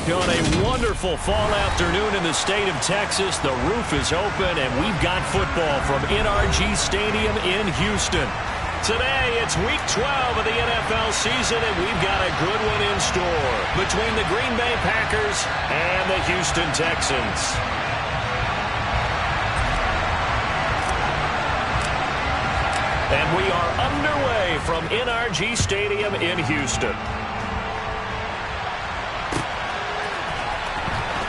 On a wonderful fall afternoon in the state of Texas, the roof is open, and we've got football from NRG Stadium in Houston. Today, it's Week 12 of the NFL season, and we've got a good one in store between the Green Bay Packers and the Houston Texans. And we are underway from NRG Stadium in Houston.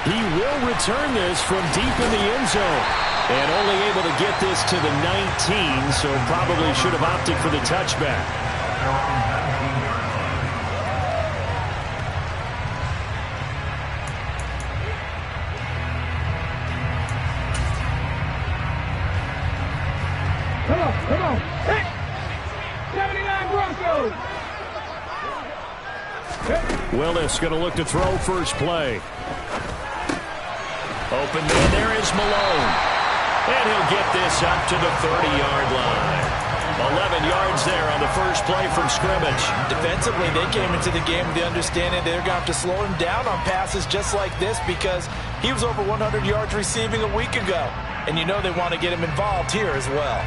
He will return this from deep in the end zone. And only able to get this to the 19, so probably should have opted for the touchback. Come on. Hey! 79 Broncos! Willis going to look to throw first play. Open man, there is Malone. And he'll get this up to the 30-yard line. 11 yards there on the first play from scrimmage. Defensively, they came into the game with the understanding they're going to have to slow him down on passes just like this because he was over 100 yards receiving a week ago. And you know they want to get him involved here as well.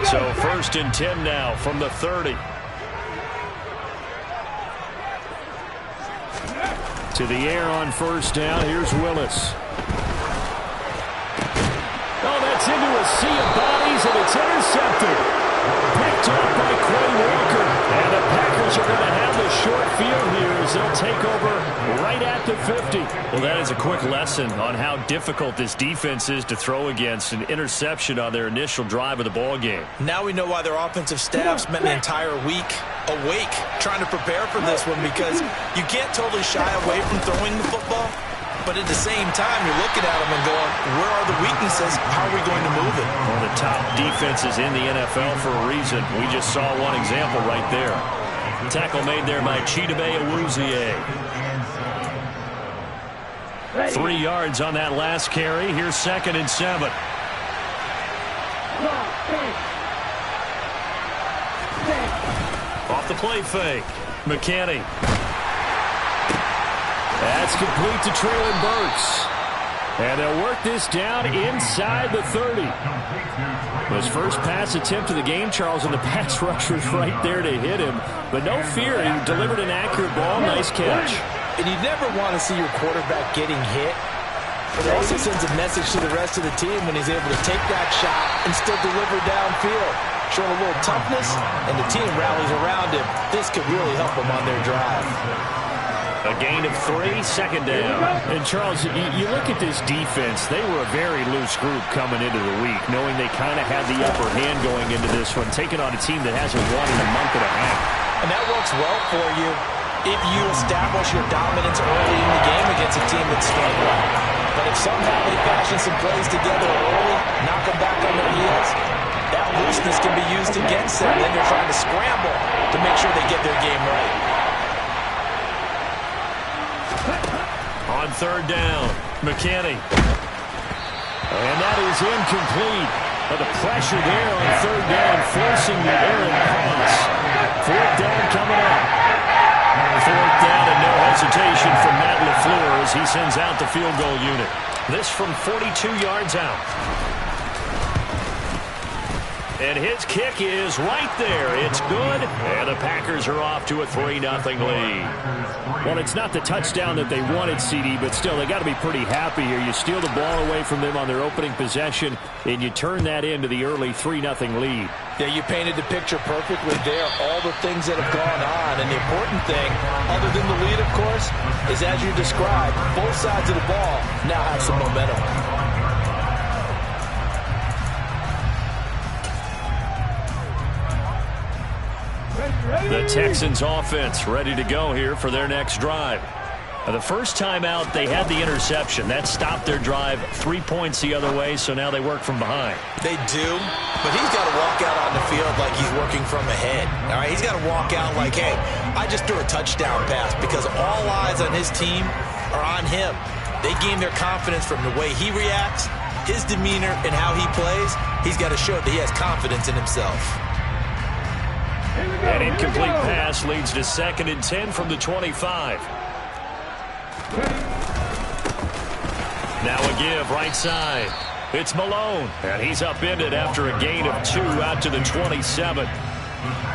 So 1st and 10 now from the 30. To the air on first down. Here's Willis. Oh, that's into a sea of bodies, and it's intercepted. Picked up by Quay Walker. And the Packers are going to have the short field here as they'll take over right at the 50. Well, that is a quick lesson on how difficult this defense is to throw against. An interception on their initial drive of the ball game. Now we know why their offensive staff spent the entire week awake trying to prepare for this one, because you can't totally shy away from throwing the football, but at the same time you're looking at them and going, where are the weaknesses? How are we going to move it? One of the top defenses in the NFL for a reason. We just saw one example right there. Tackle made there by Chidobe Awuzie. 3 yards on that last carry. Here's 2nd and 7. Off the play fake. McKinney. That's complete to Treylon Burks. And they'll work this down inside the 30. His first pass attempt of the game, Charles, and the pass rush was right there to hit him. But no fear, he delivered an accurate ball. Nice catch. And you never want to see your quarterback getting hit. But it also sends a message to the rest of the team when he's able to take that shot and still deliver downfield. Showing a little toughness, and the team rallies around him. This could really help them on their drive. A gain of 3, 2nd down. And, Charles, you look at this defense, they were a very loose group coming into the week, knowing they kind of had the upper hand going into this one, taking on a team that hasn't won in a month and a half. And that works well for you if you establish your dominance early in the game against a team that's struggling. But if somehow they fashion some plays together early, knock them back on their heels, that looseness can be used against them. Then they're trying to scramble to make sure they get their game right. On 3rd down, McKinney. And that is incomplete. But the pressure there on 3rd down, forcing the errant pass. 4th down coming up. 4th down and no hesitation from Matt LaFleur as he sends out the field goal unit. This from 42 yards out. And his kick is right there. It's good. And the Packers are off to a 3-0 lead. Well, it's not the touchdown that they wanted, CD, but still, they got to be pretty happy here. You steal the ball away from them on their opening possession, and you turn that into the early 3-0 lead. Yeah, you painted the picture perfectly there. All the things that have gone on. And the important thing, other than the lead, of course, is as you described, both sides of the ball now have some momentum. The Texans offense ready to go here for their next drive. The first time out, they had the interception. That stopped their drive 3 points the other way, so now they work from behind. They do, but he's got to walk out on the field like he's working from ahead. All right, he's got to walk out like, hey, I just threw a touchdown pass, because all eyes on his team are on him. They gain their confidence from the way he reacts his demeanor and how he plays, he's got to show that he has confidence in himself. An incomplete pass leads to 2nd and 10 from the 25. Now a give right side. It's Malone, and he's upended after a gain of 2 out to the 27.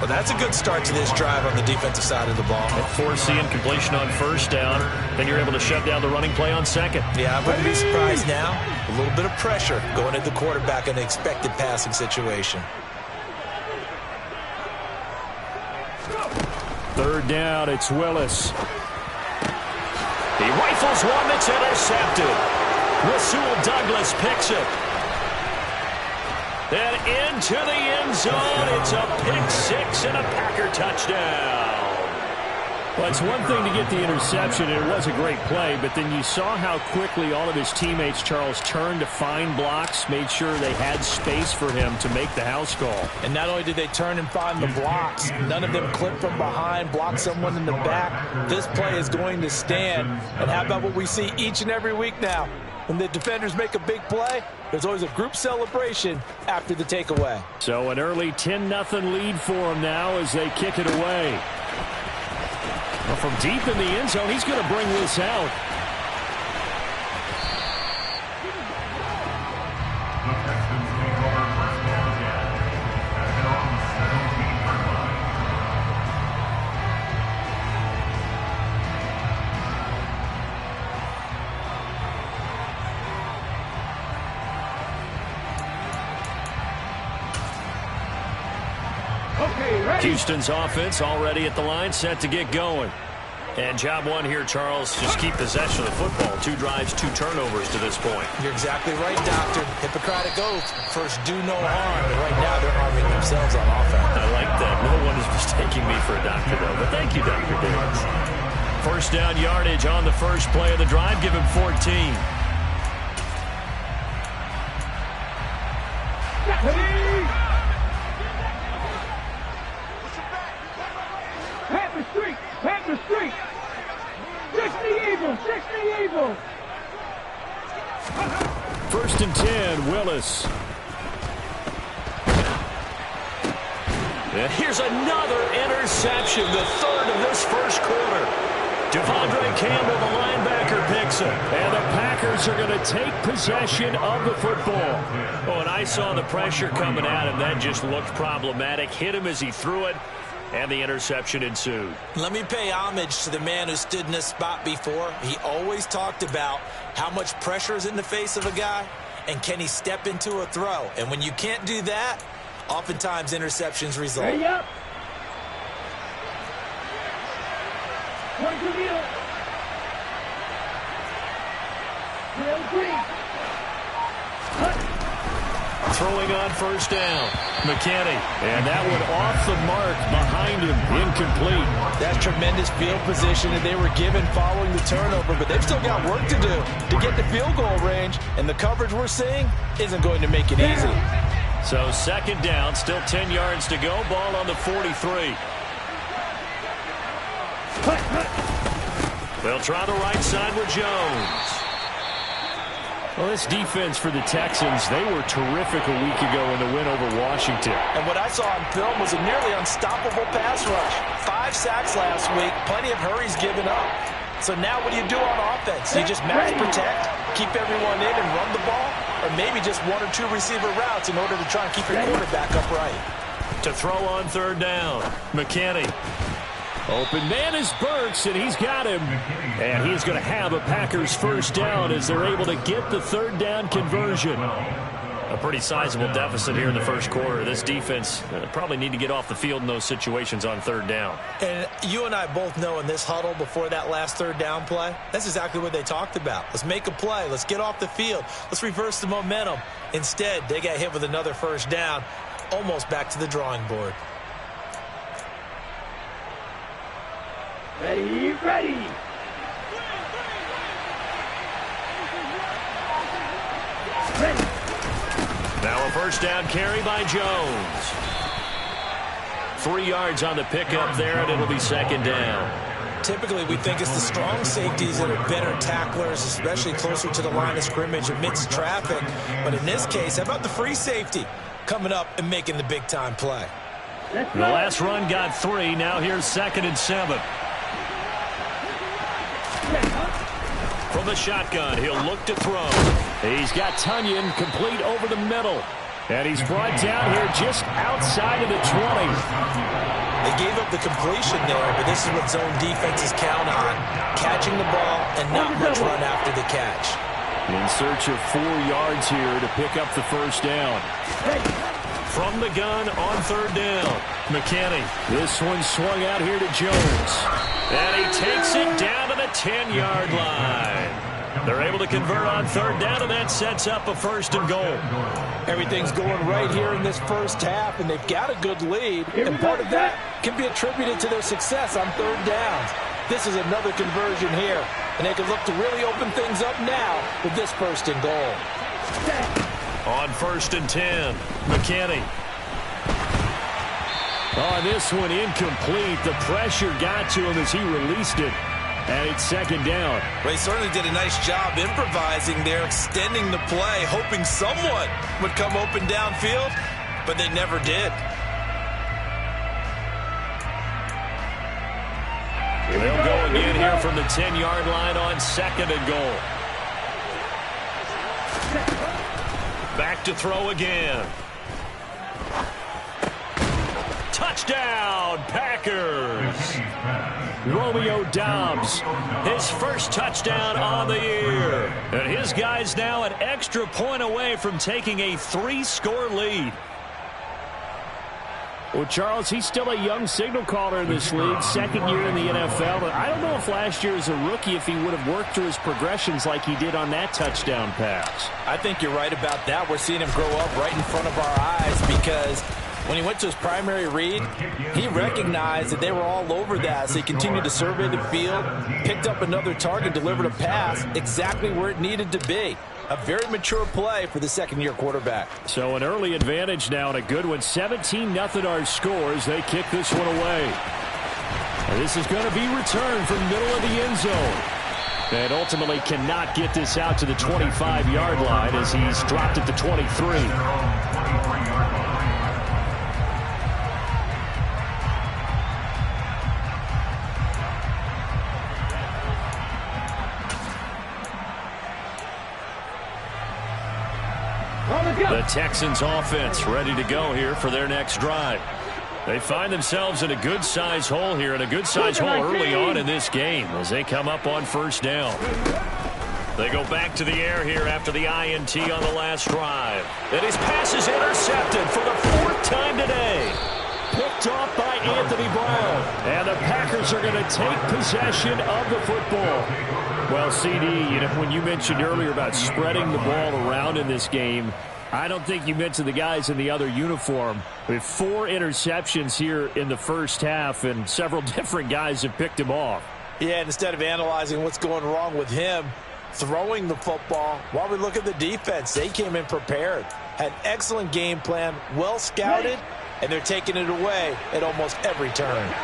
Well, that's a good start to this drive on the defensive side of the ball. Forcing completion on 1st down, then you're able to shut down the running play on 2nd. Yeah, I wouldn't be surprised now. A little bit of pressure going at the quarterback in an expected passing situation. 3rd down, it's Willis. He rifles one that's intercepted. Rasul Douglas picks it. And into the end zone, it's a pick 6 and a Packer touchdown. Well, it's one thing to get the interception, and it was a great play, but then you saw how quickly all of his teammates, Charles, turned to find blocks, made sure they had space for him to make the house call. And not only did they turn and find the blocks, none of them clipped from behind, blocked someone in the back. This play is going to stand. And how about what we see each and every week now? When the defenders make a big play, there's always a group celebration after the takeaway. So an early 10-0 lead for him now as they kick it away. Well, from deep in the end zone, he's going to bring this out. Houston's offense already at the line, set to get going. And job one here, Charles, just keep possession of the football. 2 drives, 2 turnovers to this point. You're exactly right, Doctor. Hippocratic oath. First, do no harm. And right now, they're harming themselves on offense. I like that. No one is mistaking me for a doctor, though. But thank you, Dr. Davis. 1st down yardage on the first play of the drive. Give him 14. Panther Street! 60 Eagles! 60 Eagles! 1st and 10, Willis. And here's another interception, the 3rd of this first quarter. Devondre Campbell, the linebacker, picks it. And the Packers are going to take possession of the football. Oh, and I saw the pressure coming at him. That just looked problematic. Hit him as he threw it. And the interception ensued. Let me pay homage to the man who stood in this spot before. He always talked about how much pressure is in the face of a guy and can he step into a throw. And when you can't do that, oftentimes interceptions result. Ready up. One to the other. Throwing on 1st down. McKinney. And that one off the mark behind him. Incomplete. That's tremendous field position that they were given following the turnover, but they've still got work to do to get the field goal range, and the coverage we're seeing isn't going to make it easy. So 2nd down, still 10 yards to go. Ball on the 43. They'll try the right side with Jones. Well, this defense for the Texans, they were terrific a week ago in the win over Washington. And what I saw on film was a nearly unstoppable pass rush. 5 sacks last week, plenty of hurries given up. So now what do you do on offense? You just max protect, keep everyone in and run the ball, or maybe just 1 or 2 receiver routes in order to try and keep your quarterback upright. To throw on 3rd down, McKinney. Open man is Burks, and he's got him. And he's going to have a Packers 1st down as they're able to get the 3rd down conversion. A pretty sizable deficit here in the first quarter. This defense probably need to get off the field in those situations on 3rd down. And you and I both know in this huddle before that last 3rd down play, that's exactly what they talked about. Let's make a play. Let's get off the field. Let's reverse the momentum. Instead, they got hit with another 1st down, almost back to the drawing board. Ready, ready. Ready. Now a 1st down carry by Jones. 3 yards on the pickup there, and it'll be 2nd down. Typically, we think it's the strong safeties that are better tacklers, especially closer to the line of scrimmage amidst traffic. But in this case, how about the free safety coming up and making the big-time play? The last run got 3. Now here's 2nd and 7. From the shotgun, he'll look to throw. He's got Tunyon complete over the middle. And he's brought down here just outside of the 20. They gave up the completion there, but this is what zone defenses count on. Catching the ball and not much run after the catch. In search of 4 yards here to pick up the first down. From the gun on 3rd down. McKinney. This one swung out here to Jones. And he takes it down to the 10-yard line. They're able to convert on 3rd down, and that sets up a 1st and goal. Everything's going right here in this first half, and they've got a good lead. And part of that can be attributed to their success on 3rd downs. This is another conversion here, and they can look to really open things up now with this 1st and goal. On 1st and 10, McKinney. On this one, incomplete. The pressure got to him as he released it. And it's 2nd down. Well, he certainly did a nice job improvising there, extending the play, hoping someone would come open downfield, but they never did. They'll go again here from the 10-yard line on 2nd and goal. Back to throw again. Touchdown, Packers! Romeo Doubs, his first touchdown on the year. And his guys now an extra point away from taking a 3-score lead. Well, Charles, he's still a young signal caller in this league, 2nd year in the NFL. But I don't know if last year as a rookie, if he would have worked through his progressions like he did on that touchdown pass. I think you're right about that. We're seeing him grow up right in front of our eyes because when he went to his primary read, he recognized that they were all over that. So he continued to survey the field, picked up another target, delivered a pass exactly where it needed to be. A very mature play for the 2nd-year quarterback. So an early advantage now and a good one. 17-0 our scores. They kick this one away. And this is going to be returned from middle of the end zone. And ultimately cannot get this out to the 25-yard line as he's dropped at the 23. The Texans offense ready to go here for their next drive. They find themselves in a good-sized hole here, and a good-sized hole early on in this game as they come up on 1st down. They go back to the air here after the INT on the last drive. And his pass is intercepted for the 4th time today. Picked off by Anthony Brown. And the Packers are going to take possession of the football. Well, CD, when you mentioned earlier about spreading the ball around in this game, I don't think you mentioned the guys in the other uniform. We have 4 interceptions here in the first half, and several different guys have picked him off. Yeah, and instead of analyzing what's going wrong with him, throwing the football, while we look at the defense, they came in prepared. Had excellent game plan, well scouted, and they're taking it away at almost every turn.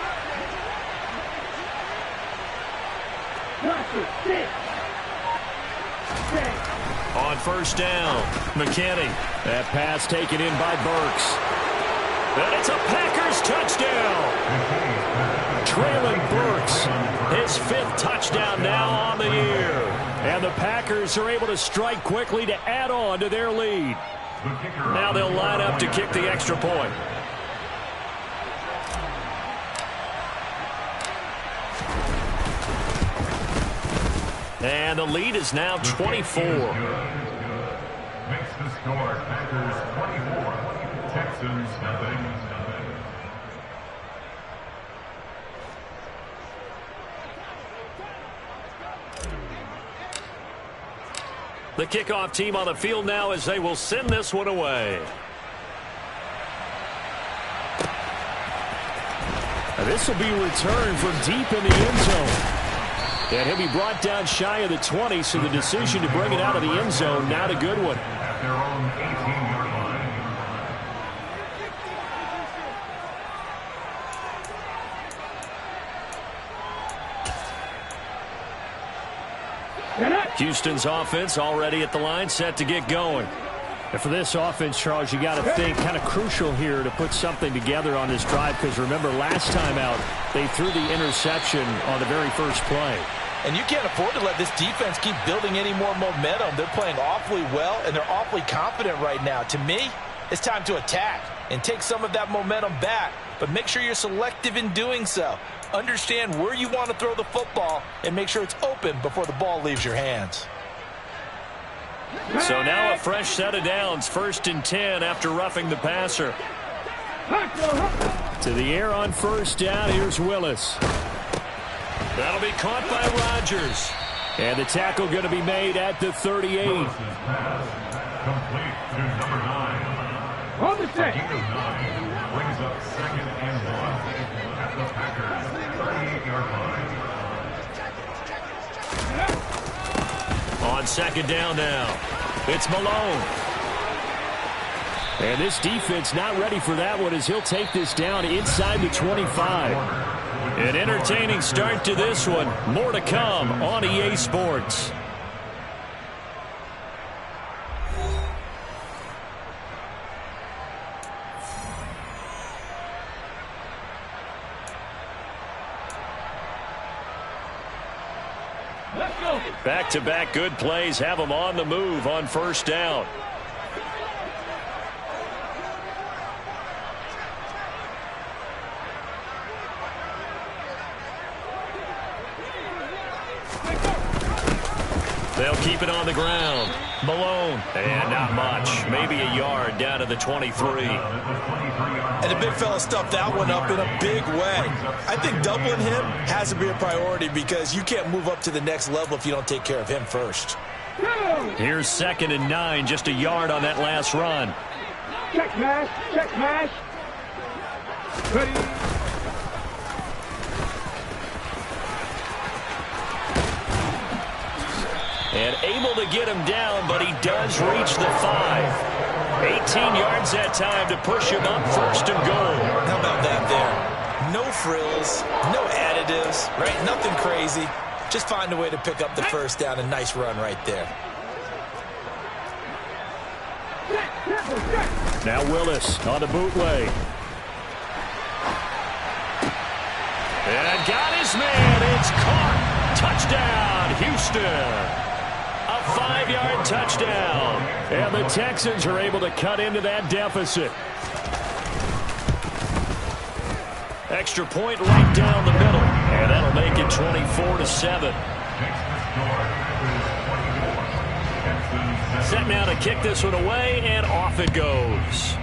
On 1st down, McKinney. That pass taken in by Burks. And it's a Packers touchdown. Traylon Burks, his 5th touchdown now on the year. And the Packers are able to strike quickly to add on to their lead. Now they'll line up to kick the extra point. And the lead is now 24. Makes the score Packers 24, Texans nothing. The kickoff team on the field now as they will send this one away. And this will be returned from deep in the end zone. And he'll be brought down shy of the 20, so the decision to bring it out of the end zone, not a good one. At their own 18-yard line. Houston's offense already at the line, set to get going. And for this offense, Charles, you got to think kind of crucial here to put something together on this drive, because remember last time out they threw the interception on the very first play. And you can't afford to let this defense keep building any more momentum. They're playing awfully well, and they're awfully confident right now. To me, it's time to attack and take some of that momentum back, but make sure you're selective in doing so. Understand where you want to throw the football and make sure it's open before the ball leaves your hands. So now a fresh set of downs, 1st and 10 after roughing the passer. To the air on 1st down, here's Willis. That'll be caught by Rodgers. And the tackle going to be made at the 38. Complete to number 9. On the set. Gain of 9 brings up 2nd and 1 at the Packers 38-yard line. On 2nd down now, it's Malone. And this defense not ready for that one as he'll take this down inside the 25. An entertaining start to this one. More to come on EA Sports. Back-to-back good plays have them on the move on 1st down. They'll keep it on the ground. Malone, and not much. Maybe a yard down to the 23. And the big fella stuffed that one up in a big way. I think doubling him has to be a priority because you can't move up to the next level if you don't take care of him first. Here's 2nd and 9, just a yard on that last run. Check pass. Check pass. Ready. And able to get him down, but he does reach the 5. 18 yards that time to push him up 1st and goal. How about that there? No frills, no additives, right? Nothing crazy. Just find a way to pick up the 1st down. A nice run right there. Now Willis on the bootleg. And got his man. It's caught. Touchdown, Houston. A 5-yard touchdown. And the Texans are able to cut into that deficit. Extra point right down the middle. And that'll make it 24-7. Set now to kick this one away, and off it goes.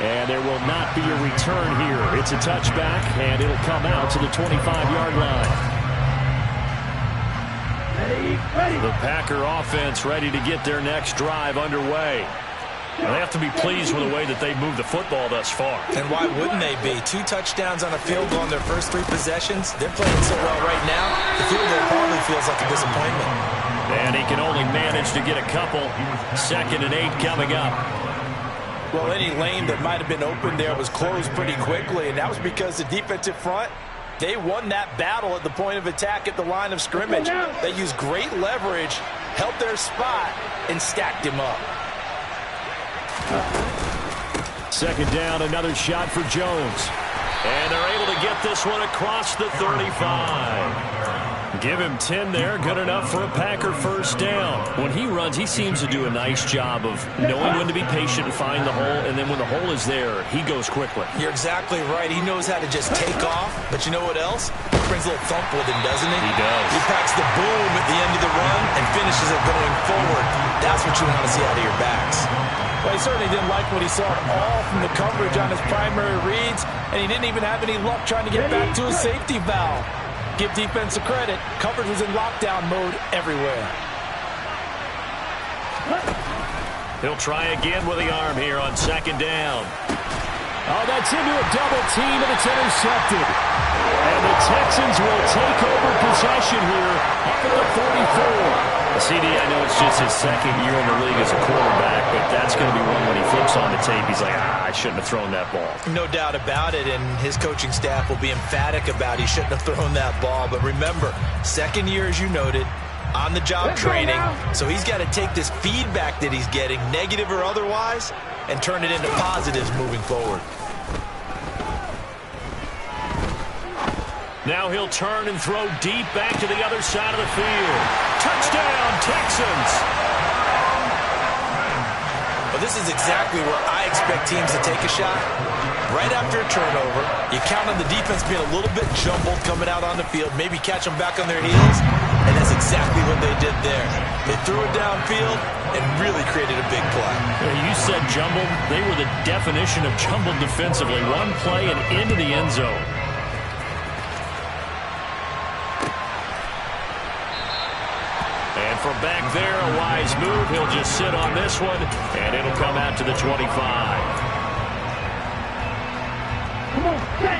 And there will not be a return here. It's a touchback, and it'll come out to the 25-yard line. The Packer offense ready to get their next drive underway. They have to be pleased with the way that they've moved the football thus far. And why wouldn't they be? 2 touchdowns on a field goal on their first 3 possessions. They're playing so well right now, the field goal probably feels like a disappointment. And he can only manage to get a couple. 2nd and 8 coming up. Well, any lane that might have been open there was closed pretty quickly, and that was because the defensive front, they won that battle at the point of attack at the line of scrimmage. They used great leverage, held their spot, and stacked him up. 2nd down, another shot for Jones. And they're able to get this one across the 35. Give him 10 there, good enough for a Packer 1st down. When he runs, he seems to do a nice job of knowing when to be patient and find the hole, and then when the hole is there, he goes quickly. You're exactly right. He knows how to just take off, but you know what else? He brings a little thump with him, doesn't he? He does. He packs the boom at the end of the run and finishes it going forward. That's what you want to see out of your backs. Well, he certainly didn't like what he saw at all from the coverage on his primary reads, and he didn't even have any luck trying to get back to his safety valve. Give defense a credit. Coverage was in lockdown mode everywhere. He'll try again with the arm here on 2nd down. Oh, that's into a double team, and it's intercepted. And the Texans will take over possession here up at the 44. CD, I know it's just his 2nd year in the league as a quarterback, but that's going to be one when he flips looks on the tape, he's like, I shouldn't have thrown that ball. No doubt about it, and his coaching staff will be emphatic about he shouldn't have thrown that ball. But remember, second year, as you noted, on-the-job training, so he's got to take this feedback that he's getting, negative or otherwise, and turn it into positives moving forward. Now he'll turn and throw deep back to the other side of the field. Touchdown, Texans! Well, this is exactly where I expect teams to take a shot. Right after a turnover, you count on the defense being a little bit jumbled coming out on the field, maybe catch them back on their heels, and that's exactly what they did there. They threw it downfield and really created a big play. You said jumbled. They were the definition of jumbled defensively. One play and into the end zone. And from back there, a wise move. He'll just sit on this one, and it'll come out to the 25.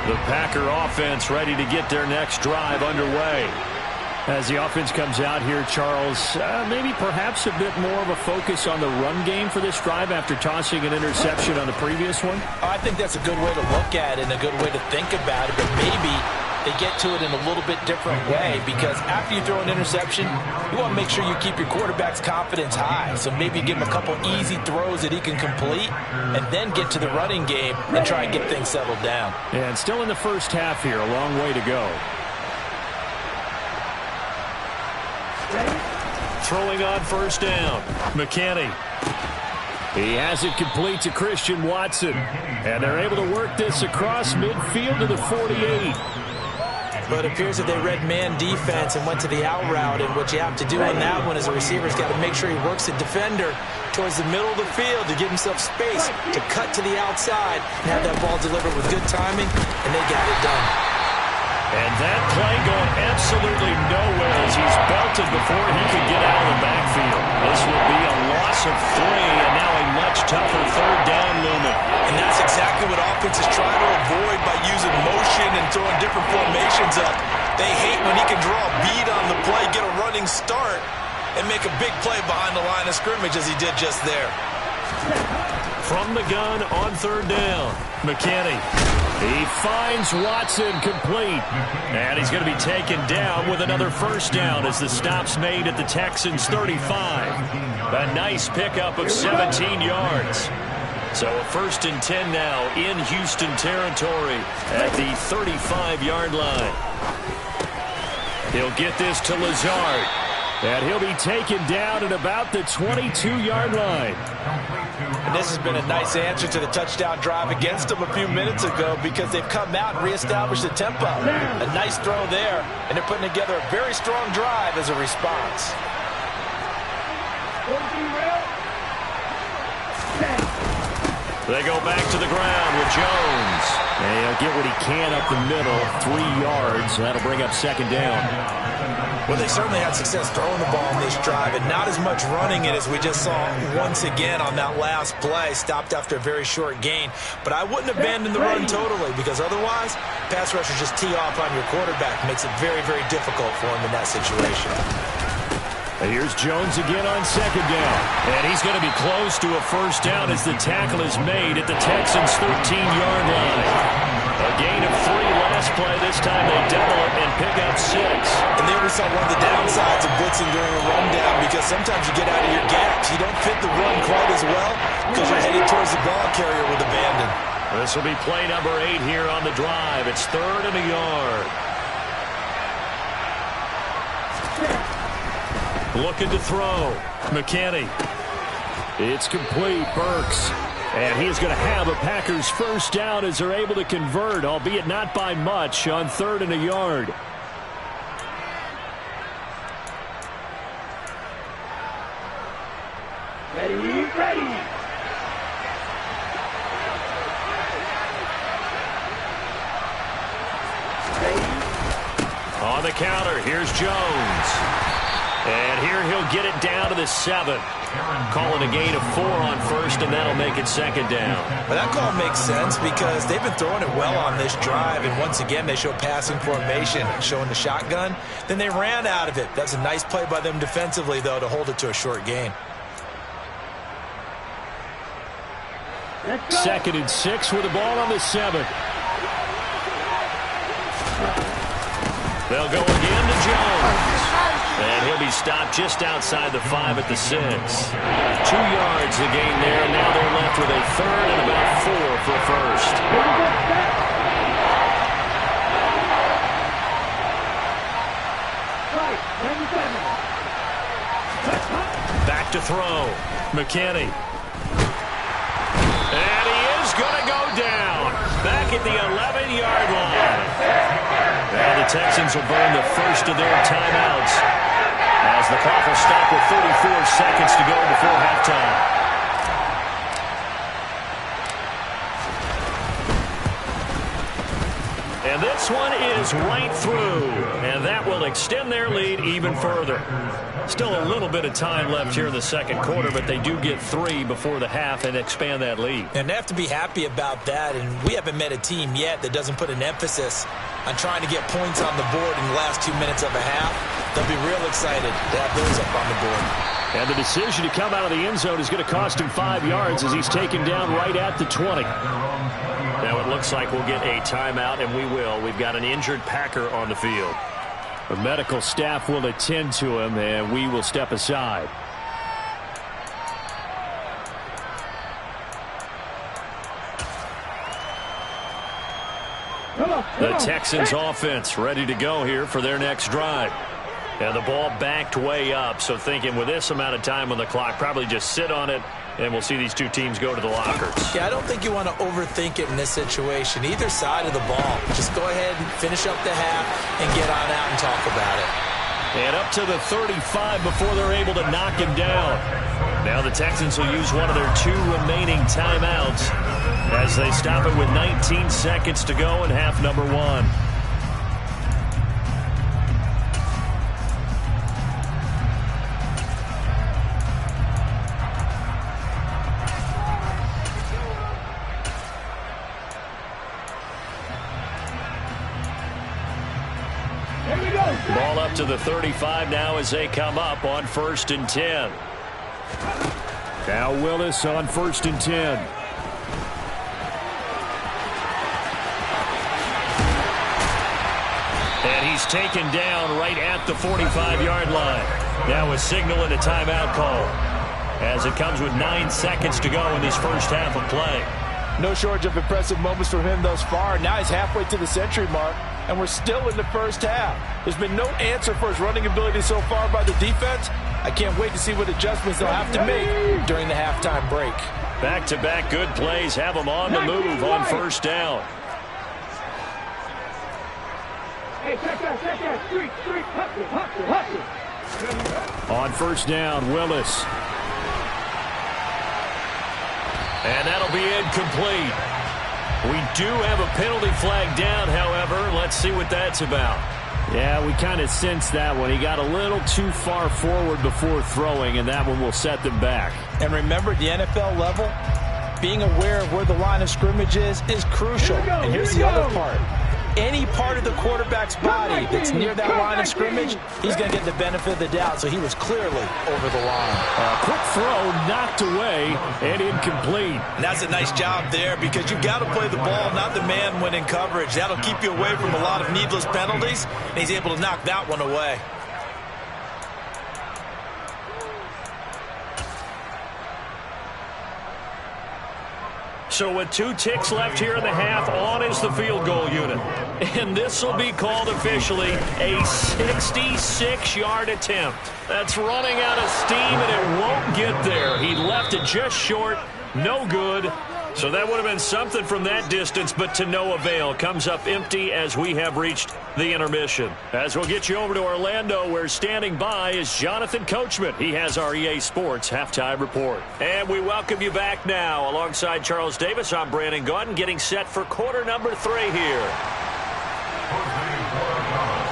The Packer offense ready to get their next drive underway. As the offense comes out here, Charles, maybe perhaps a bit more of a focus on the run game for this drive after tossing an interception on the previous one? I think that's a good way to look at it and a good way to think about it, but maybe they get to it in a little bit different way, because after you throw an interception, you want to make sure you keep your quarterback's confidence high. So maybe give him a couple easy throws that he can complete and then get to the running game and try and get things settled down. And still in the first half here, a long way to go. Throwing on first down, McKinney. He has it complete to Christian Watson. And they're able to work this across midfield to the 48. But it appears that they read man defense and went to the out route, and what you have to do on that one as a receiver's got to make sure he works the defender towards the middle of the field to give himself space to cut to the outside and have that ball delivered with good timing, and they got it done. And that play going absolutely nowhere as he's belted before he could get out of the backfield. This will be a loss of 3, and now a much tougher third down looming. And that's exactly what offenses try to avoid by using motion and throwing different formations up. They hate when he can draw a bead on the play, get a running start, and make a big play behind the line of scrimmage as he did just there. From the gun on third down, McKinney. He finds Watson complete. And he's going to be taken down with another first down as the stop's made at the Texans' 35. A nice pickup of 17 yards. So a 1st and 10 now in Houston territory at the 35-yard line. He'll get this to Lazard. And he'll be taken down at about the 22-yard line. And this has been a nice answer to the touchdown drive against them a few minutes ago, because they've come out and reestablished the tempo. A nice throw there, and they're putting together a very strong drive as a response. They go back to the ground with Jones. And he'll get what he can up the middle, 3 yards. That'll bring up second down. Well, they certainly had success throwing the ball on this drive, and not as much running it as we just saw once again on that last play. Stopped after a very short gain. But I wouldn't abandon the run totally, because otherwise, pass rushers just tee off on your quarterback. Makes it very, very difficult for him in that situation. Here's Jones again on second down. And he's going to be close to a first down as the tackle is made at the Texans' 13-yard line. A gain of 3 last play. This time they double it and pick up 6. And there we saw one of the downsides of blitzing during a rundown, because sometimes you get out of your gaps. You don't fit the run quite as well because you're headed towards the ball carrier with abandon. This will be play number 8 here on the drive. It's 3rd and a yard. Looking to throw. McKinney. It's complete. Burks. And he is going to have a Packers first down as they're able to convert, albeit not by much, on 3rd and a yard. Ready. On the counter, here's Jones. And here he'll get it down to the 7. Calling a gain of 4 on first, and that'll make it second down. Well, that call makes sense because they've been throwing it well on this drive, and once again they show passing formation, showing the shotgun. Then they ran out of it. That's a nice play by them defensively, though, to hold it to a short gain. 2nd and 6 with the ball on the 7. They'll go again to Jones. And he'll be stopped just outside the 5 at the 6. 2 yards the gain there. Now they're left with a 3rd and about 4 for a first. Back to throw. McKinney. And he is going to go down. Back at the 11-yard line. And the Texans will burn the first of their timeouts as the clock will stop with 34 seconds to go before halftime. And this one is right through, and that will extend their lead even further. Still a little bit of time left here in the 2nd quarter, but they do get 3 before the half and expand that lead. And they have to be happy about that, and we haven't met a team yet that doesn't put an emphasis on trying to get points on the board in the last 2 minutes of a half. They'll be real excited to have those up on the board. And the decision to come out of the end zone is going to cost him 5 yards as he's taken down right at the 20. Now it looks like we'll get a timeout, and we will. We've got an injured Packer on the field. The medical staff will attend to him, and we will step aside. The Texans offense ready to go here for their next drive. And the ball backed way up, so thinking with this amount of time on the clock, probably just sit on it, and we'll see these two teams go to the lockers. Yeah, I don't think you want to overthink it in this situation. Either side of the ball. Just go ahead and finish up the half and get on out and talk about it. And up to the 35 before they're able to knock him down. Now the Texans will use one of their 2 remaining timeouts as they stop it with 19 seconds to go in half number 1. Ball up to the 35 now as they come up on 1st and 10. Now Willis on 1st and 10. And he's taken down right at the 45-yard line. Now a signal and a timeout call as it comes with 9 seconds to go in this first half of play. No shortage of impressive moments from him thus far. Now he's halfway to the century mark, and we're still in the first half. There's been no answer for his running ability so far by the defense. I can't wait to see what adjustments they'll have to make during the halftime break. Back-to-back good plays have them on the move on 1st down. Hey, check that, street, hustle. On 1st down, Willis. And that'll be incomplete. We do have a penalty flag down, however. Let's see what that's about. Yeah, we kind of sensed that one. He got a little too far forward before throwing, and that one will set them back. And remember, the NFL level, being aware of where the line of scrimmage is crucial. And here's the other part. Any part of the quarterback's body that's near that line of scrimmage, he's going to get the benefit of the doubt. So he was clearly over the line. Quick throw knocked away and incomplete. And that's a nice job there because you've got to play the ball, not the man when in coverage. That'll keep you away from a lot of needless penalties, and he's able to knock that one away. So with 2 ticks left here in the half, on is the field goal unit. And this will be called officially a 66-yard attempt. That's running out of steam, and it won't get there. He left it just short, no good. So that would have been something from that distance, but to no avail. Comes up empty as we have reached the intermission. As we'll get you over to Orlando, where standing by is Jonathan Coachman. He has our EA Sports Halftime Report. And we welcome you back now. Alongside Charles Davis, I'm Brandon Gaudin, getting set for quarter number 3 here.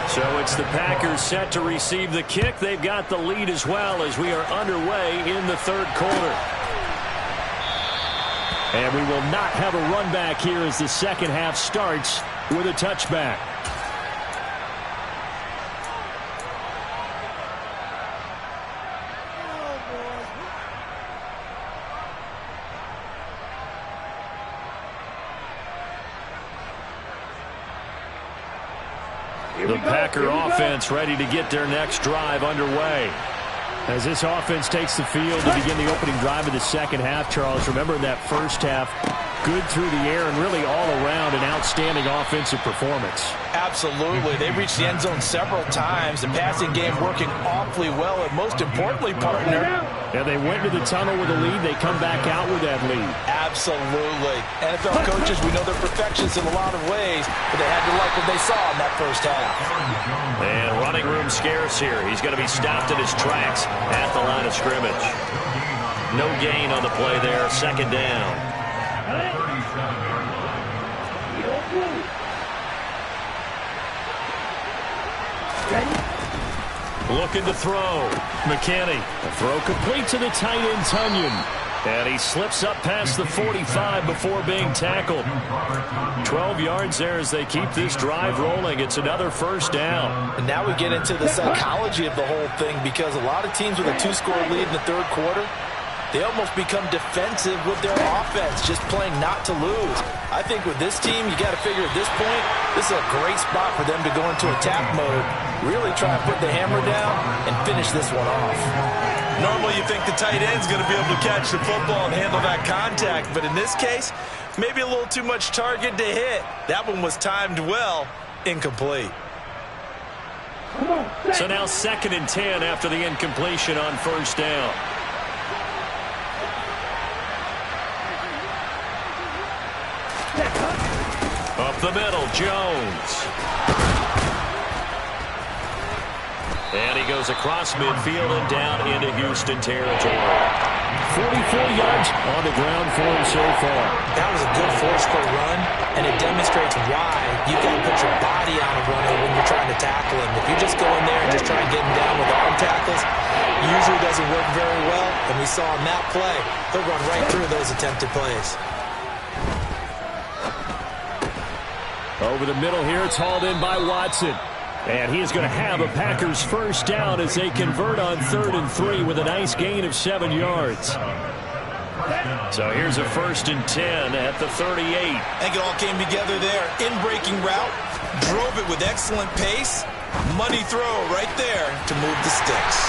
So it's the Packers set to receive the kick. They've got the lead as well as we are underway in the 3rd quarter. And we will not have a run back here as the 2nd half starts with a touchback. The Packer offense ready to get their next drive underway. As this offense takes the field to begin the opening drive of the second half, Charles, remember in that first half, good through the air and really all around an outstanding offensive performance. Absolutely. They reached the end zone several times. The passing game working awfully well, and most importantly, partner. And they went to the tunnel with a lead. They come back out with that lead. Absolutely. NFL coaches, we know they're perfectionists in a lot of ways, but they had to like what they saw in that first half. And running room scarce here. He's going to be stopped in his tracks at the line of scrimmage. No gain on the play there. Second down. Looking to throw. McKinney. The throw complete to the tight end, Tunyon. And he slips up past the 45 before being tackled. 12 yards there as they keep this drive rolling. It's another first down. And now we get into the psychology of the whole thing, because a lot of teams with a 2-score lead in the third quarter, they almost become defensive with their offense, just playing not to lose. I think with this team, you got to figure at this point, this is a great spot for them to go into attack mode, really try and put the hammer down and finish this one off. Normally you think the tight end's going to be able to catch the football and handle that contact, but in this case, maybe a little too much target to hit. That one was timed well, incomplete. So now 2nd and 10 after the incompletion on first down. Up the middle, Jones. And he goes across midfield and down into Houston territory. 44 yards on the ground for him so far. That was a good forceful run, and it demonstrates why you've got to put your body on a runner when you're trying to tackle him. If you just go in there and just try and get him down with arm tackles, usually doesn't work very well, and we saw in that play, he'll run right through those attempted plays. Over the middle here, it's hauled in by Watson. And he is going to have a Packers first down as they convert on 3rd and 3 with a nice gain of 7 yards. So here's a 1st and 10 at the 38. I think it all came together there. In-breaking route, drove it with excellent pace. Money throw right there to move the sticks.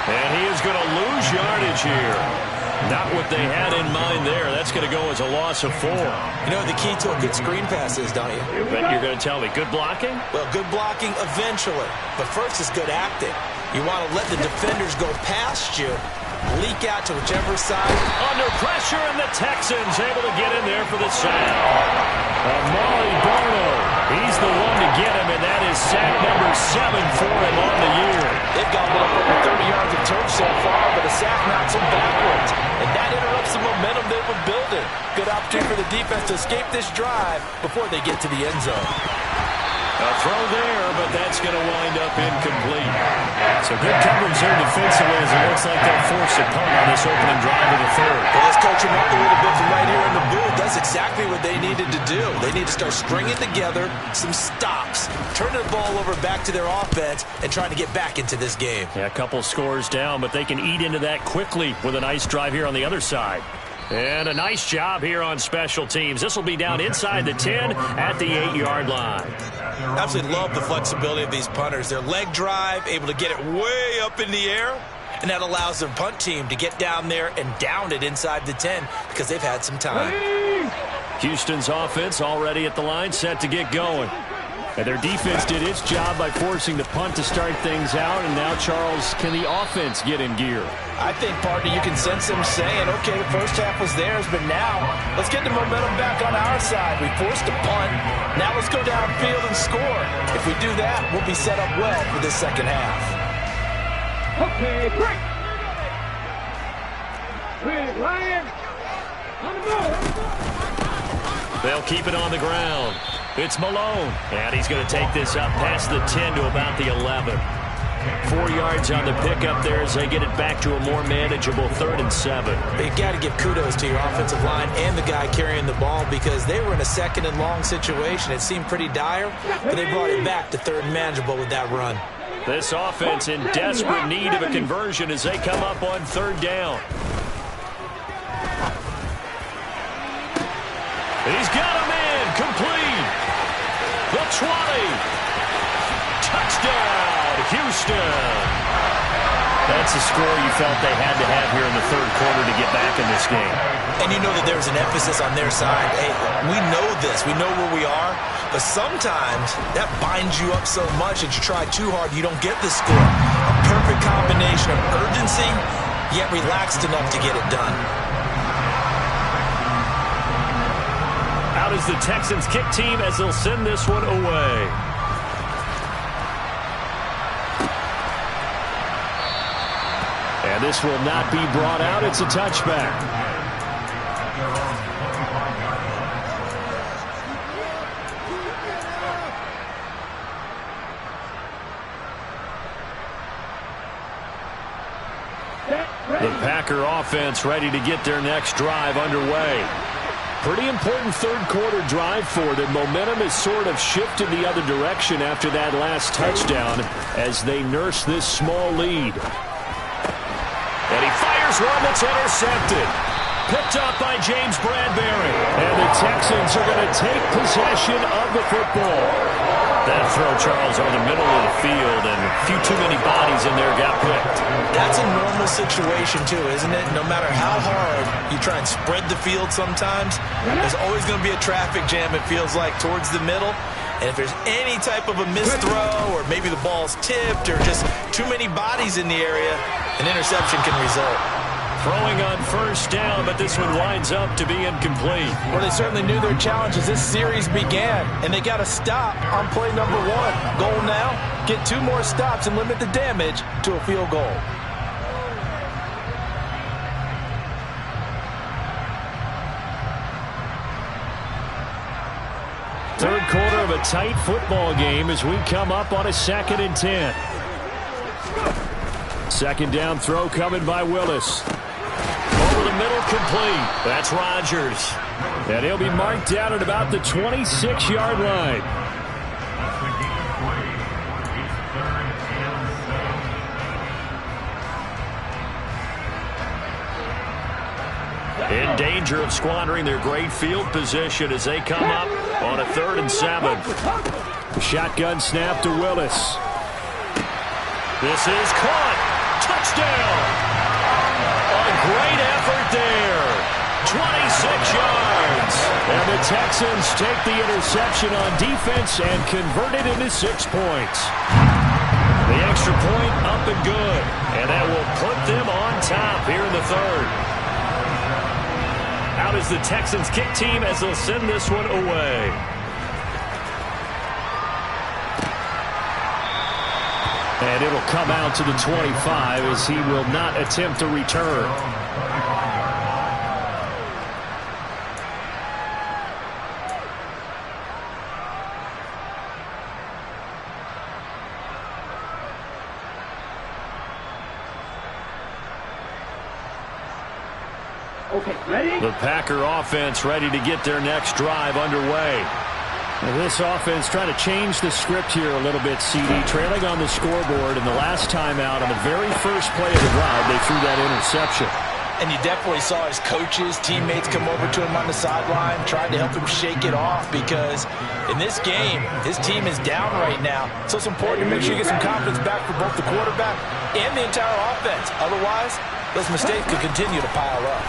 And he is going to lose yardage here. Not what they had in mind there. That's going to go as a loss of 4. You know what the key to a good screen pass is, don't you? But you're going to tell me, good blocking? Well, good blocking eventually. But first is good acting. You want to let the defenders go past you, leak out to whichever side. Under pressure, and the Texans able to get in there for the sack. Amari Barno, he's the one to get him, and that is sack number 7 for him on the year. They've got well over 30 yards of turf so far, but a sack knocks them backwards. And that interrupts the momentum they were building. Good opportunity for the defense to escape this drive before they get to the end zone. A throw there, but that's going to wind up incomplete. So good coverage there defensively as it looks like they'll force a punt on this opening drive of the 3rd. Well, let's coach them up a little bit from right here in the booth. That's exactly what they needed to do. They need to start stringing together some stops, turning the ball over back to their offense, and trying to get back into this game. Yeah, a couple scores down, but they can eat into that quickly with a nice drive here on the other side. And a nice job here on special teams. This will be down inside the 10 at the 8-yard line. Absolutely love the flexibility of these punters. Their leg drive, able to get it way up in the air, and that allows their punt team to get down there and down it inside the 10 because they've had some time. Houston's offense already at the line, set to get going. And their defense did its job by forcing the punt to start things out. And now, Charles, can the offense get in gear? I think, partner, you can sense them saying, okay, the first half was theirs, but now let's get the momentum back on our side. We forced a punt. Now let's go downfield and score. If we do that, we'll be set up well for this second half. Okay, break. Big Lion. On the move. They'll keep it on the ground. It's Malone, and he's going to take this up past the 10 to about the 11. 4 yards on the pickup there as they get it back to a more manageable 3rd and 7. You got to give kudos to your offensive line and the guy carrying the ball because they were in a 2nd and long situation. It seemed pretty dire, but they brought it back to 3rd and manageable with that run. This offense in desperate need of a conversion as they come up on 3rd down. He's got him in, complete. The 20. Touchdown, Houston. That's a score you felt they had to have here in the third quarter to get back in this game. And you know that there's an emphasis on their side. Hey, we know this. We know where we are. But sometimes that binds you up so much that you try too hard, you don't get the score. A perfect combination of urgency, yet relaxed enough to get it done. Out is the Texans kick team as they'll send this one away. And this will not be brought out. It's a touchback. The Packer offense ready to get their next drive underway. Pretty important third quarter drive for them. Momentum has sort of shifted the other direction after that last touchdown as they nurse this small lead. And he fires one that's intercepted. Picked up by James Bradbury. And the Texans are going to take possession of the football. That throw, Charles, over the middle of the field, and a few too many bodies in there got picked. That's a normal situation, too, isn't it? No matter how hard you try and spread the field sometimes, there's always going to be a traffic jam, it feels like, towards the middle. And if there's any type of a missed throw, or maybe the ball's tipped, or just too many bodies in the area, an interception can result. Throwing on first down, but this one winds up to be incomplete. Well, they certainly knew their challenge as this series began, and they got to stop on play number one. Goal now, get 2 more stops and limit the damage to a field goal. Third quarter of a tight football game as we come up on a 2nd and 10. Second down throw coming by Willis. Over the middle, complete. That's Rodgers. And he'll be marked down at about the 26-yard line. In danger of squandering their great field position as they come up on a 3rd and 7. Shotgun snap to Willis. This is caught. Touchdown. A great effort there. 26 yards. And the Texans take the interception on defense and convert it into 6 points. The extra point up and good. And that will put them on top here in the 3rd. Out is the Texans kick team as they'll send this one away. And it'll come out to the 25 as he will not attempt to return. Okay, ready? The Packer offense ready to get their next drive underway. This offense trying to change the script here a little bit, CD. Trailing on the scoreboard, and the last time out on the very first play of the drive, they threw that interception. And you definitely saw his coaches, teammates come over to him on the sideline, tried to help him shake it off because in this game, his team is down right now. So it's important to make sure you get some confidence back for both the quarterback and the entire offense. Otherwise, those mistakes could continue to pile up.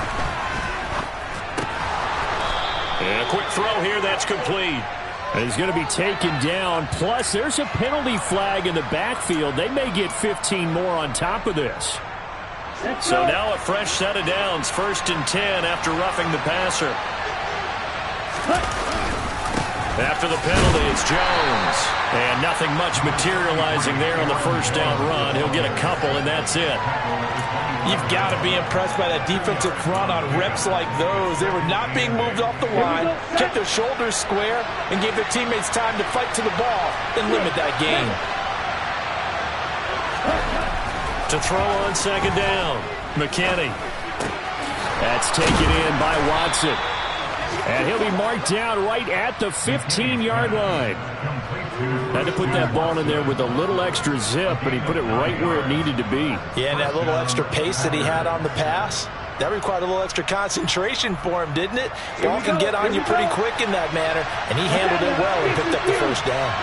And a quick throw here, that's complete. And he's going to be taken down. Plus, there's a penalty flag in the backfield. They may get 15 more on top of this. So now a fresh set of downs. 1st and 10 after roughing the passer. After the penalty, it's Jones. And nothing much materializing there on the first down run. He'll get a couple, and that's it. You've got to be impressed by that defensive front on reps like those. They were not being moved off the line, kept their shoulders square, and gave their teammates time to fight to the ball and limit that gain. To throw on 2nd down, McKinney. That's taken in by Watson. And he'll be marked down right at the 15-yard line. Had to put that ball in there with a little extra zip, but he put it right where it needed to be. Yeah, and that little extra pace that he had on the pass, that required a little extra concentration for him, didn't it? Ball can get on you pretty quick in that manner, and he handled it well and picked up the first down.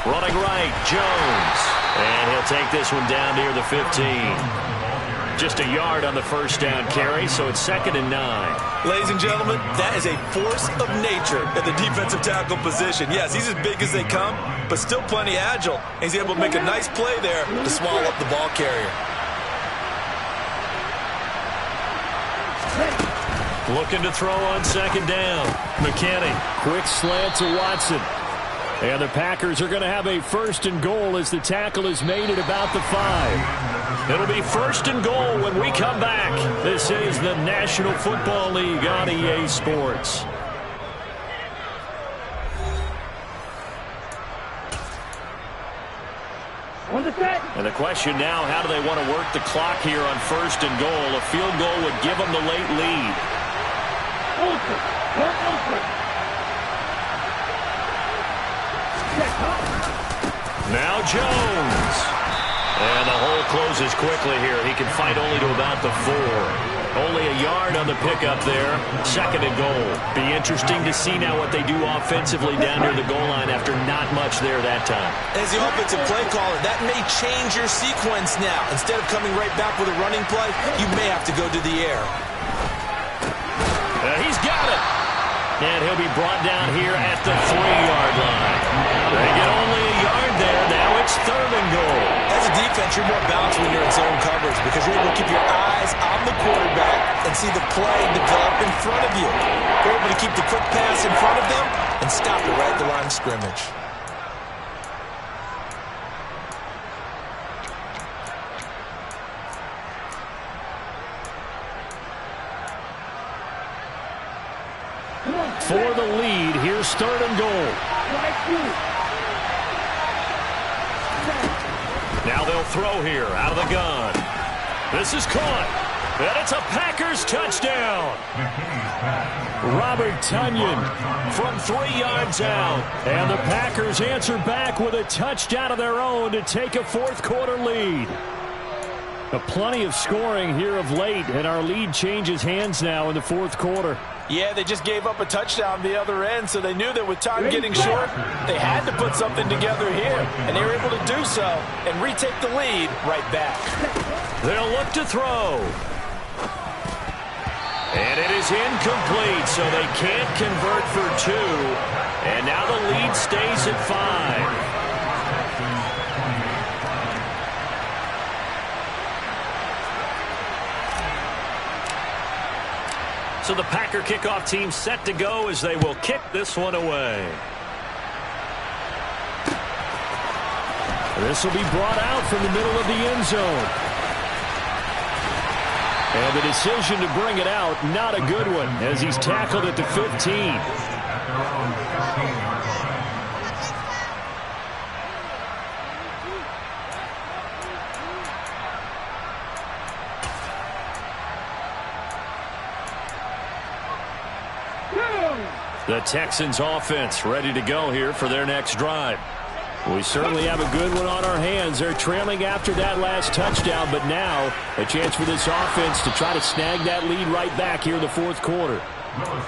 Running right, Jones. And he'll take this one down near the 15. Just a yard on the first down carry, so it's 2nd and 9. Ladies and gentlemen, that is a force of nature at the defensive tackle position. Yes, he's as big as they come, but still plenty agile. He's able to make a nice play there to swallow up the ball carrier. Looking to throw on 2nd down. McKinney, quick slant to Watson. And the Packers are going to have a 1st and goal as the tackle is made at about the 5. It'll be 1st and goal when we come back. This is the National Football League on EA Sports. And the question now, how do they want to work the clock here on 1st and goal? A field goal would give them the late lead. Now Jones. And the hole closes quickly here. He can fight only to about the 4. Only a yard on the pickup there. 2nd and goal. Be interesting to see now what they do offensively down near the goal line after not much there that time. As the offensive play caller, that may change your sequence now. Instead of coming right back with a running play, you may have to go to the air. He's got it. And he'll be brought down here at the 3-yard line. They get only a yard there. Now it's 3rd and goal. As a defense, you're more balanced when you're in zone coverage because you're able to keep your eyes on the quarterback and see the play develop in front of you. You're able to keep the quick pass in front of them and stop it right at the line of scrimmage. For the lead, here's 3rd and goal. Now they'll throw here out of the gun. This is caught. And it's a Packers touchdown. Robert Tonyan from 3 yards out. And the Packers answer back with a touchdown of their own to take a 4th quarter lead. Plenty of scoring here of late, and our lead changes hands now in the 4th quarter. Yeah, they just gave up a touchdown the other end, so they knew that with time getting short, they had to put something together here, and they were able to do so and retake the lead right back. They'll look to throw. And it is incomplete, so they can't convert for 2. And now the lead stays at 5. So the Packer kickoff team set to go as they will kick this one away. This will be brought out from the middle of the end zone. And the decision to bring it out, not a good one, as he's tackled at the 15. The Texans offense ready to go here for their next drive. We certainly have a good one on our hands. They're trailing after that last touchdown, but now a chance for this offense to try to snag that lead right back here in the 4th quarter.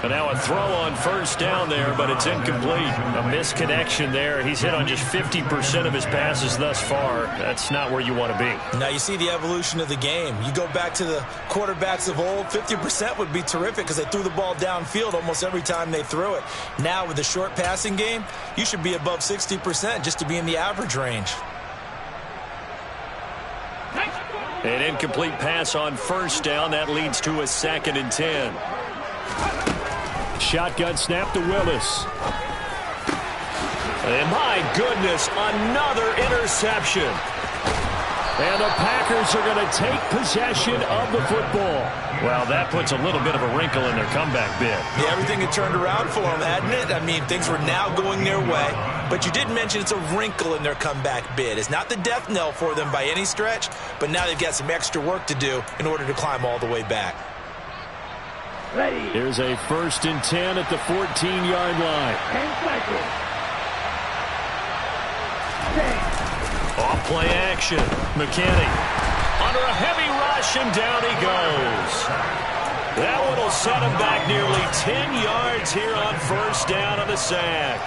And now a throw on 1st down there, but it's incomplete. A misconnection there. He's hit on just 50% of his passes thus far. That's not where you want to be. Now you see the evolution of the game. You go back to the quarterbacks of old, 50% would be terrific because they threw the ball downfield almost every time they threw it. Now with the short passing game, you should be above 60% just to be in the average range. An incomplete pass on 1st down. That leads to a 2nd and 10. Shotgun snap to Willis. And my goodness, another interception. And the Packers are going to take possession of the football. Well, that puts a little bit of a wrinkle in their comeback bid. Yeah, everything had turned around for them, hadn't it? I mean, things were now going their way. But you did mention it's a wrinkle in their comeback bid. It's not the death knell for them by any stretch, but now they've got some extra work to do in order to climb all the way back. Here's a 1st and 10 at the 14-yard line. 10 seconds. Off play action. McKinney under a heavy rush, and down he goes. That one will set him back nearly 10 yards here on 1st down on the sack.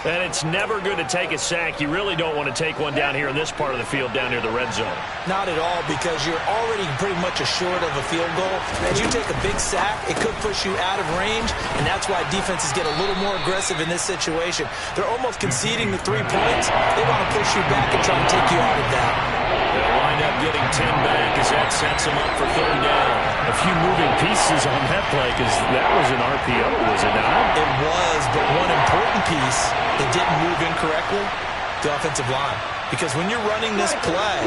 And it's never good to take a sack. You really don't want to take one down here in this part of the field, down near the red zone. Not at all, because you're already pretty much assured of a field goal. As you take a big sack, it could push you out of range, and that's why defenses get a little more aggressive in this situation. They're almost conceding the 3 points. They want to push you back and try to take you out of that. They'll wind up getting 10 back as that sets them up for third down. A few moving pieces on that play, because that was an RPO, was it not? It was, but one important piece that didn't move incorrectly, the offensive line. Because when you're running this play,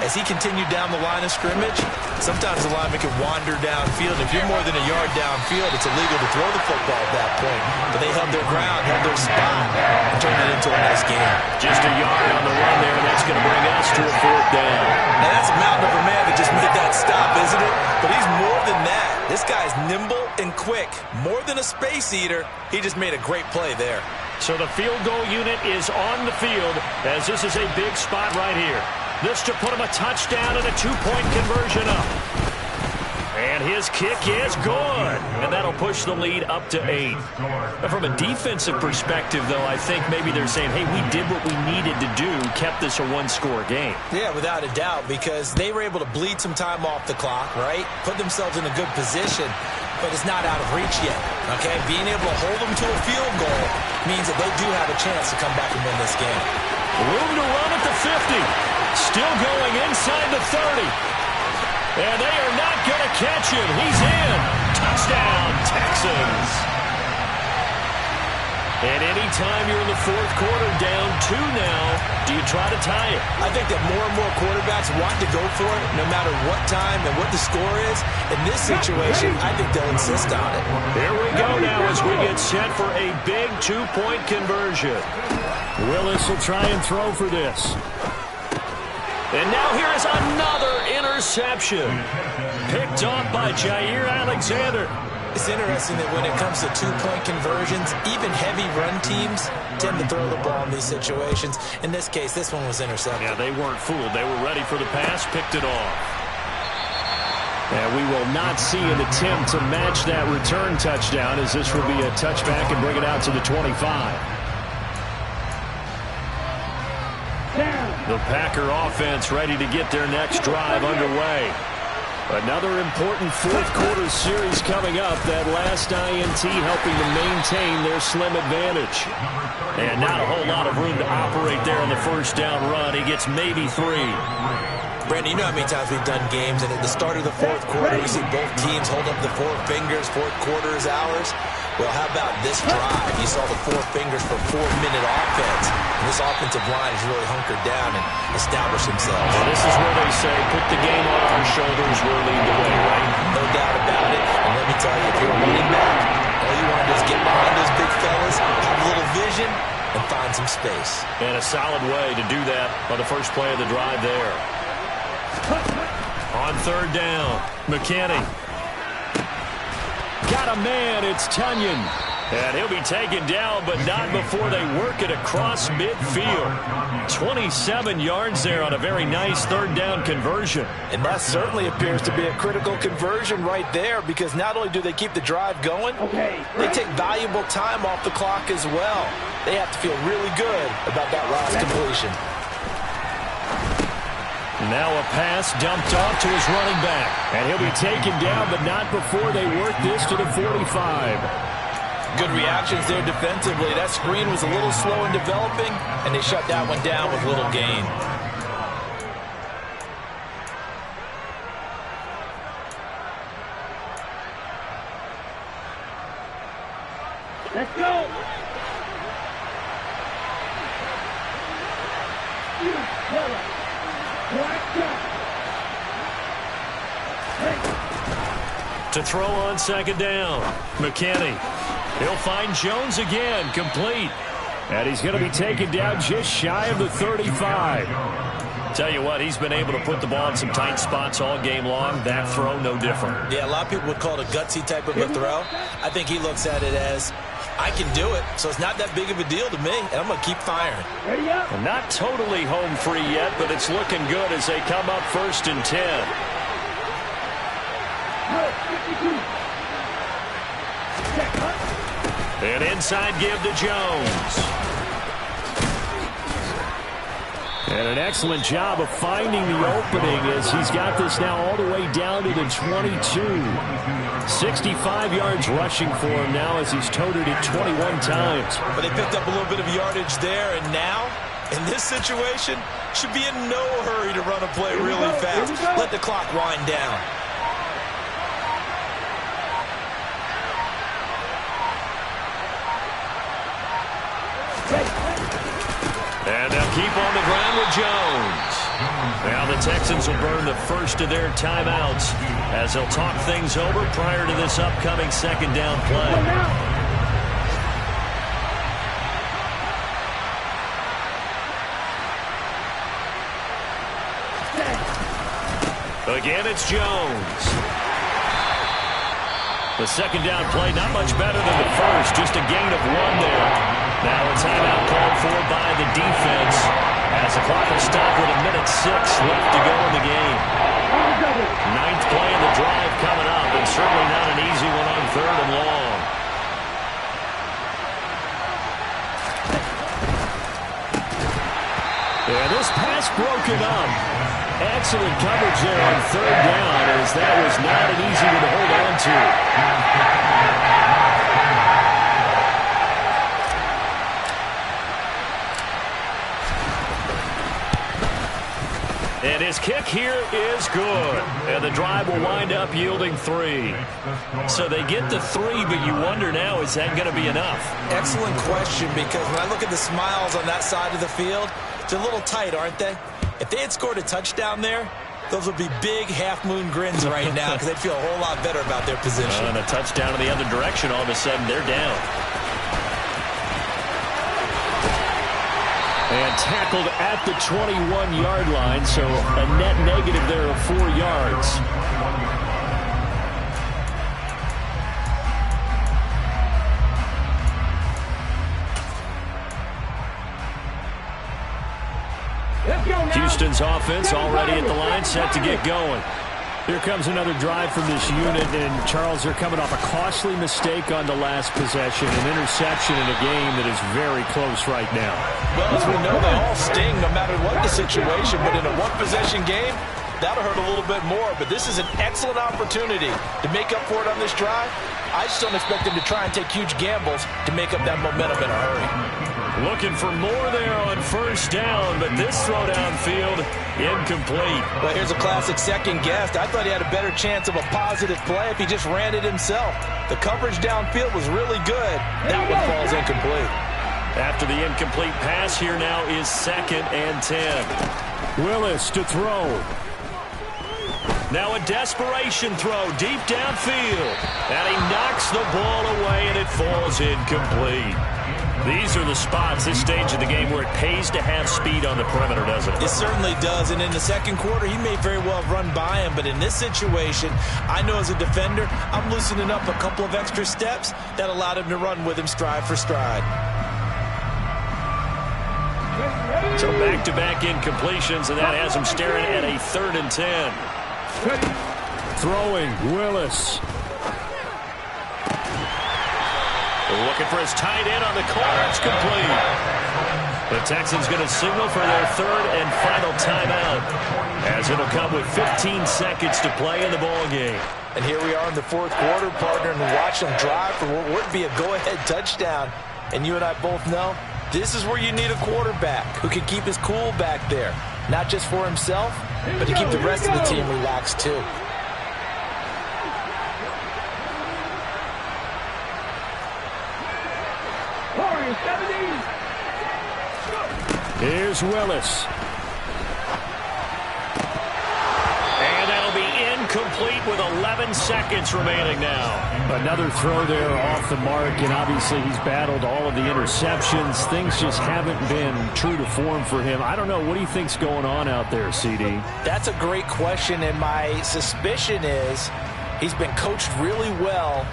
as he continued down the line of scrimmage, sometimes the lineman can wander downfield. If you're more than a yard downfield, it's illegal to throw the football at that point. But they held their ground, held their spot, and turned it into a nice game. Just a yard on the run there, and that's going to bring us to a fourth down. Now that's a mountain of a man that just made that stop, isn't it? But he's more than that. This guy's nimble and quick. More than a space eater, he just made a great play there. So the field goal unit is on the field, as this is a big spot right here. This to put him a touchdown and a 2-point conversion up. And his kick is good. And that'll push the lead up to 8. But from a defensive perspective, though, I think maybe they're saying, hey, we did what we needed to do, kept this a one-score game. Yeah, without a doubt, because they were able to bleed some time off the clock, right? Put themselves in a good position, but it's not out of reach yet, okay? Being able to hold them to a field goal means that they do have a chance to come back and win this game. Room to run at the 50. Still going inside the 30. And they are not going to catch him. He's in. Touchdown, Texans. And anytime you're in the fourth quarter, down 2 now, do you try to tie it? I think that more and more quarterbacks want to go for it, no matter what time and what the score is. In this situation, I think they'll insist on it. Here we go now as we get set for a big 2-point conversion. Willis will try and throw for this. And now here is another interception. Picked off by Jair Alexander. It's interesting that when it comes to 2-point conversions, even heavy run teams tend to throw the ball in these situations. In this case, this one was intercepted. Yeah, they weren't fooled. They were ready for the pass, picked it off. And we will not see an attempt to match that return touchdown, as this will be a touchback and bring it out to the 25. The Packer offense ready to get their next drive underway. Another important fourth quarter series coming up. That last INT helping to maintain their slim advantage. And not a whole lot of room to operate there on the first down run. He gets maybe 3. Brandon, you know how many times we've done games, and at the start of the fourth quarter, we see both teams hold up the 4 fingers, fourth quarter is ours. Well, how about this drive? You saw the 4 fingers for 4-minute offense. And this offensive line has really hunkered down and established themselves. Well, this is where they say, put the game on our shoulders, we'll lead the way, right? No doubt about it. And let me tell you, if you're a running back, all you want to do is get behind those big fellas, have a little vision, and find some space. And a solid way to do that on the first play of the drive there. On third down, McKinney. Got a man, it's Tunyon. And he'll be taken down, but not before they work it across midfield. 27 yards there on a very nice third down conversion. And that certainly appears to be a critical conversion right there, because not only do they keep the drive going, they take valuable time off the clock as well. They have to feel really good about that last completion. Now a pass dumped off to his running back. And he'll be taken down, but not before they work this to the 45. Good reactions there defensively. That screen was a little slow in developing, and they shut that one down with little gain. Let's go. To throw on second down, McKinney. He'll find Jones again, complete. And he's going to be taken down just shy of the 35. Tell you what, he's been able to put the ball in some tight spots all game long. That throw, no different. Yeah, a lot of people would call it a gutsy type of a throw. I think he looks at it as, I can do it, so it's not that big of a deal to me, and I'm going to keep firing. Well, not totally home free yet, but it's looking good as they come up 1st and 10. An inside give to Jones. And an excellent job of finding the opening as he's got this now all the way down to the 22. 65 yards rushing for him now as he's toted it 21 times. But they picked up a little bit of yardage there, and now, in this situation, should be in no hurry to run a play really fast. Let the clock wind down. And they'll keep on the ground with Jones. Now the Texans will burn the first of their timeouts as they'll talk things over prior to this upcoming second down play. Again, it's Jones. The second down play, not much better than the first, just a gain of 1 there. Now a timeout called for by the defense as the clock will stop with 1:06 left to go in the game. 9th play in the drive coming up, and certainly not an easy one on 3rd and long. And this pass broken up. Excellent coverage there on 3rd down as that was not an easy one to hold on to. And his kick here is good. And the drive will wind up yielding 3. So they get the 3, but you wonder now, is that going to be enough? Excellent question, because when I look at the smiles on that side of the field, they're a little tight, aren't they? If they had scored a touchdown there, those would be big half-moon grins right now because they'd feel a whole lot better about their position. And a touchdown in the other direction, all of a sudden they're down. And tackled at the 21-yard line, so a net negative there of 4 yards. Houston's offense already at the line, set to get going. Here comes another drive from this unit, and Charles, they're coming off a costly mistake on the last possession, an interception in a game that is very close right now. Well, as we know, they all sting no matter what the situation, but in a one-possession game, that'll hurt a little bit more. But this is an excellent opportunity to make up for it on this drive. I just don't expect them to try and take huge gambles to make up that momentum in a hurry. Looking for more there on 1st down, but this throw downfield incomplete. Well, here's a classic second guess. I thought he had a better chance of a positive play if he just ran it himself. The coverage downfield was really good. That one falls incomplete. After the incomplete pass, here now is 2nd and 10. Willis to throw. Now a desperation throw deep downfield. And he knocks the ball away, and it falls incomplete. These are the spots, this stage of the game, where it pays to have speed on the perimeter, doesn't it? It certainly does, and in the second quarter, he may very well have run by him, but in this situation, I know as a defender, I'm loosening up a couple of extra steps that allowed him to run with him stride for stride. So back-to-back incompletions, and that has him staring at a 3rd and 10. Throwing, Willis. Looking for his tight end on the corner. It's complete. The Texans going to signal for their 3rd and final timeout, as it'll come with 15 seconds to play in the ball game. And here we are in the 4th quarter, partner, and watch them drive for what would be a go-ahead touchdown. And you and I both know this is where you need a quarterback who can keep his cool back there, not just for himself, but to keep the rest of the team relaxed too. Here's Willis. And that'll be incomplete with 11 seconds remaining now. Another throw there off the mark, and obviously he's battled all of the interceptions. Things just haven't been true to form for him. I don't know. What do you think's going on out there, CD? That's a great question, and my suspicion is he's been coached really well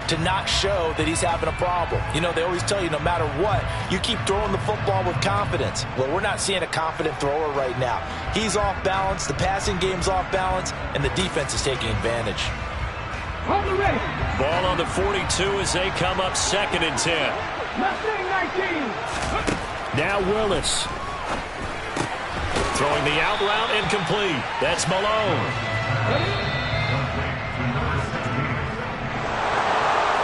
to not show that he's having a problem. You know, they always tell you no matter what, you keep throwing the football with confidence. Well, we're not seeing a confident thrower right now. He's off balance, the passing game's off balance, and the defense is taking advantage. Ball on the 42 as they come up 2nd and 10. Now Willis. Throwing the out route and complete. That's Malone.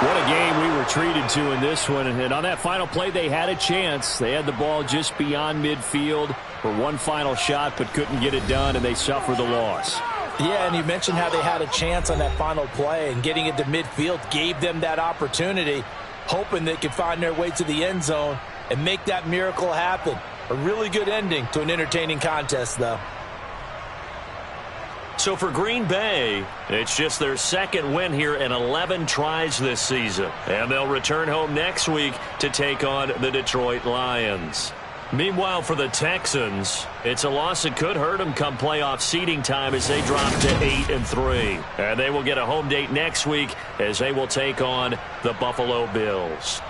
What a game we were treated to in this one. And on that final play, they had a chance. They had the ball just beyond midfield for one final shot, but couldn't get it done, and they suffered the loss. Yeah, and you mentioned how they had a chance on that final play, and getting it to midfield gave them that opportunity, hoping they could find their way to the end zone and make that miracle happen. A really good ending to an entertaining contest, though. So for Green Bay, it's just their second win here in 11 tries this season. And they'll return home next week to take on the Detroit Lions. Meanwhile, for the Texans, it's a loss that could hurt them come playoff seeding time as they drop to 8-3. And they will get a home date next week as they will take on the Buffalo Bills.